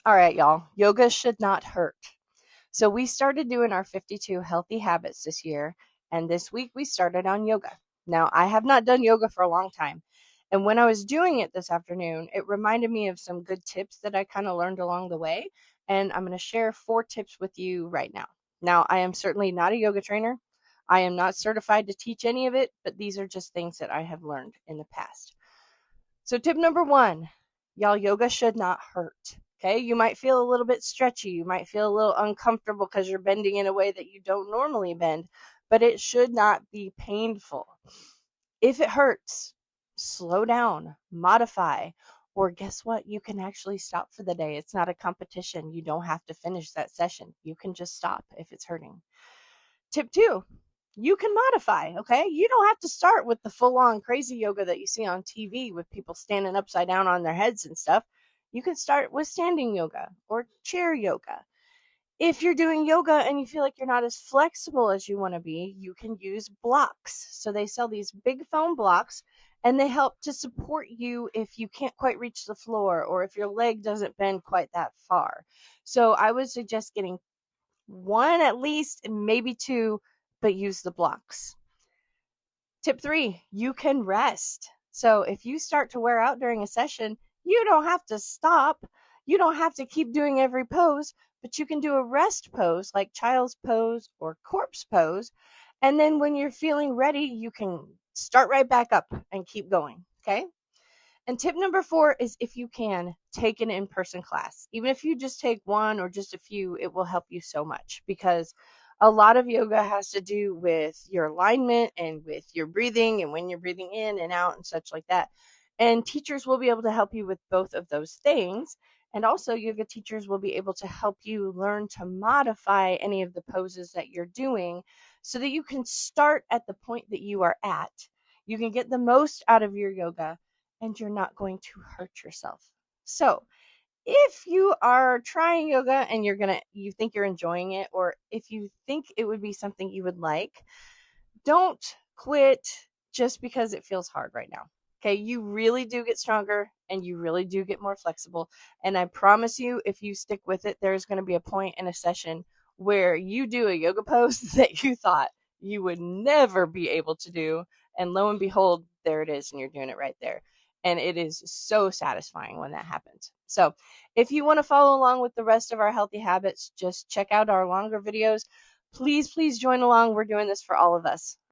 All right, y'all. Yoga should not hurt. So we started doing our 52 healthy habits this year, and this week we started on yoga. Now, I have not done yoga for a long time. And when I was doing it this afternoon, it reminded me of some good tips that I kind of learned along the way. And I'm going to share 4 tips with you right now. Now, I am certainly not a yoga trainer. I am not certified to teach any of it, but these are just things that I have learned in the past. So, tip number 1, y'all, yoga should not hurt. Okay, you might feel a little bit stretchy. You might feel a little uncomfortable because you're bending in a way that you don't normally bend, but it should not be painful. If it hurts, slow down, modify, or guess what? You can actually stop for the day. It's not a competition. You don't have to finish that session. You can just stop if it's hurting. Tip 2, you can modify, okay? You don't have to start with the full on crazy yoga that you see on TV with people standing upside down on their heads and stuff. You can start with standing yoga or chair yoga. If you're doing yoga and you feel like you're not as flexible as you want to be, you can use blocks. So they sell these big foam blocks and they help to support you if you can't quite reach the floor or if your leg doesn't bend quite that far. So I would suggest getting one at least, and maybe two, but use the blocks. Tip 3, you can rest. So if you start to wear out during a session, you don't have to stop. You don't have to keep doing every pose, but you can do a rest pose like child's pose or corpse pose. And then when you're feeling ready, you can start right back up and keep going. Okay. And tip number 4 is, if you can, take an in-person class. Even if you just take one or just a few, it will help you so much, because a lot of yoga has to do with your alignment and with your breathing and when you're breathing in and out and such like that. And teachers will be able to help you with both of those things. And also, yoga teachers will be able to help you learn to modify any of the poses that you're doing so that you can start at the point that you are at. You can get the most out of your yoga and you're not going to hurt yourself. So, if you are trying yoga and you think you're enjoying it, or if you think it would be something you would like, don't quit just because it feels hard right now. Okay, you really do get stronger and you really do get more flexible. And I promise you, if you stick with it, there's going to be a point in a session where you do a yoga pose that you thought you would never be able to do. And lo and behold, there it is, and you're doing it right there. And it is so satisfying when that happens. So, if you want to follow along with the rest of our healthy habits, just check out our longer videos. Please, please join along. We're doing this for all of us.